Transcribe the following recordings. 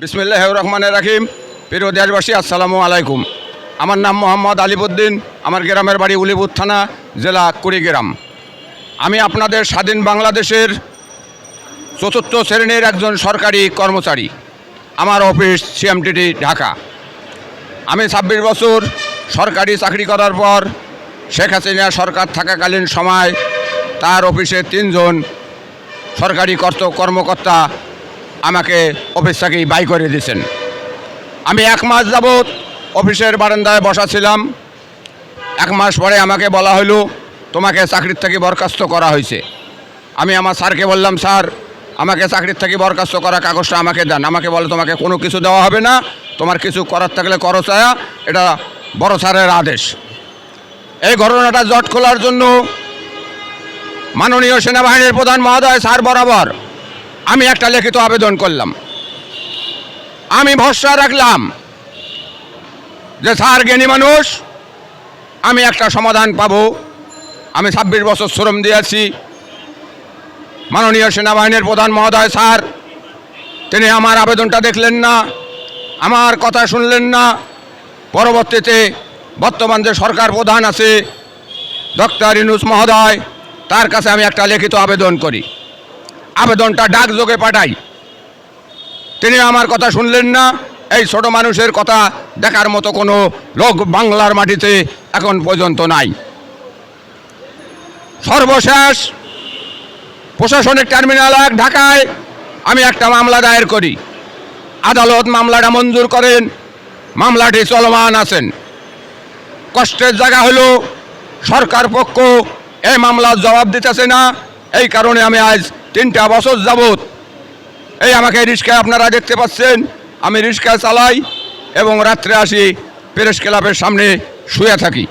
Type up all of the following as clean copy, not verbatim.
বিসমিল্লাহির রহমানির রহিম। প্রিয় দেশবাসী, আসসালামু আলাইকুম। আমার নাম মোহাম্মদ আলিবউদ্দিন। আমার গ্রামের বাড়ি উলিপুর থানা, জেলা কুড়িগ্রাম। আমি আপনাদের স্বাধীন বাংলাদেশের চতুর্থ শ্রেণীর একজন সরকারি কর্মচারী। আমার অফিস সিএমটিটি, ঢাকা। আমি 26 বছর সরকারি চাকরি করার পর শেখ হাসিনা সরকার থাকাকালীন সময় তার অফিসে 3 জন সরকারি কর্মকর্তা আমাকে অফিস থেকেই বাই করে দিয়েছেন। আমি 1 মাস যাবৎ অফিসের বারান্দায় বসা ছিলাম। 1 মাস পরে আমাকে বলা হলো, তোমাকে চাকরির থেকে বরখাস্ত করা হয়েছে। আমি আমার স্যারকে বললাম, স্যার আমাকে চাকরির থেকে বরখাস্ত করা কাগজটা আমাকে দেন। আমাকে বলে, তোমাকে কোনো কিছু দেওয়া হবে না, তোমার কিছু করার থাকলে করো চায়া, এটা বড় স্যারের আদেশ। এই ঘটনাটা জট খোলার জন্য মাননীয় সেনাবাহিনীর প্রধান মহোদয় স্যার বরাবর আমি একটা লিখিত আবেদন করলাম। আমি ভরসা রাখলাম যে স্যার জ্ঞানী মানুষ, আমি একটা সমাধান পাব। আমি 26 বছর শ্রম দিয়েছি। মাননীয় সেনাবাহিনীর প্রধান মহোদয় স্যার, তিনি আমার আবেদনটা দেখলেন না, আমার কথা শুনলেন না। পরবর্তীতে বর্তমান যে সরকার প্রধান আছে ডক্টর ইউনূস মহোদয়, তার কাছে আমি একটা লিখিত আবেদন করি। আবেদনটা ডাকযোগে পাঠাই। তিনি আমার কথা শুনলেন না। এই ছোট মানুষের কথা দেখার মতো কোনো লোক বাংলার মাটিতে এখন পর্যন্ত নাই। সর্বশেষ প্রশাসনিক টার্মিনাল 1 ঢাকায় আমি একটা মামলা দায়ের করি। আদালত মামলাটা মঞ্জুর করেন। মামলাটি চলমান আছেন। কষ্টের জায়গা হলো সরকার পক্ষ এই মামলার জবাব দিতেছে না। এই কারণে আমি আজ 3টা বছর যাবৎ এই আমাকে রিক্সায়, আপনারা দেখতে পাচ্ছেন আমি রিক্সায় চালাই এবং রাত্রে আসি প্রেস ক্লাবের সামনে শুয়ে থাকি।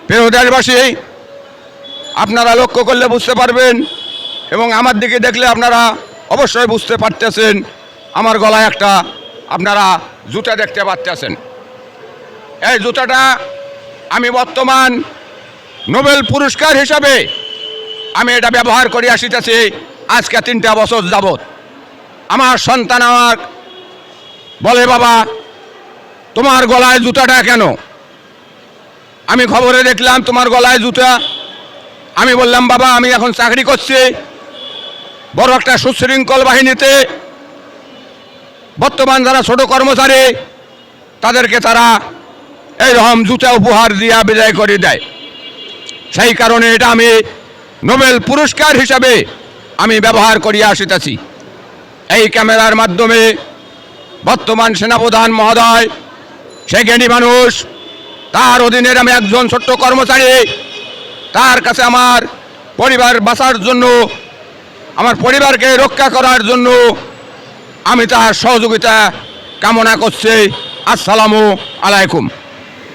প্রিয় দেশবাসী, আপনারা লক্ষ্য করলে বুঝতে পারবেন এবং আমার দিকে দেখলে আপনারা অবশ্যই বুঝতে পারতেছেন, আমার গলায় একটা আপনারা জুতা দেখতে পাচ্ছেন। এই জুতাটা আমি বর্তমান নোবেল পুরস্কার হিসাবে আমি এটা ব্যবহার করে আসিতেছি আজকে 3টা বছর যাবৎ। আমার সন্তান আমার বলে, বাবা তোমার গলায় জুতাটা কেন? আমি খবরে দেখলাম তোমার গলায় জুতা। আমি বললাম, বাবা আমি এখন চাকরি করছি বড় একটা সুশৃঙ্খল বাহিনীতে। বর্তমান যারা ছোট কর্মচারী তাদেরকে তারা এইরকম জুতা উপহার দিয়া বিদায় করে দেয়। সেই কারণে এটা আমি নোবেল পুরস্কার হিসাবে আমি ব্যবহার করিয়া আসিতেছি। এই ক্যামেরার মাধ্যমে বর্তমান সেনাপ্রধান মহোদয়, সে জ্ঞানী মানুষ, তার অধীনের আমি একজন ছোট্ট কর্মচারী। তার কাছে আমার পরিবার বাঁচার জন্য, আমার পরিবারকে রক্ষা করার জন্য আমি তার সহযোগিতা কামনা করছি। আসসালামু আলাইকুম।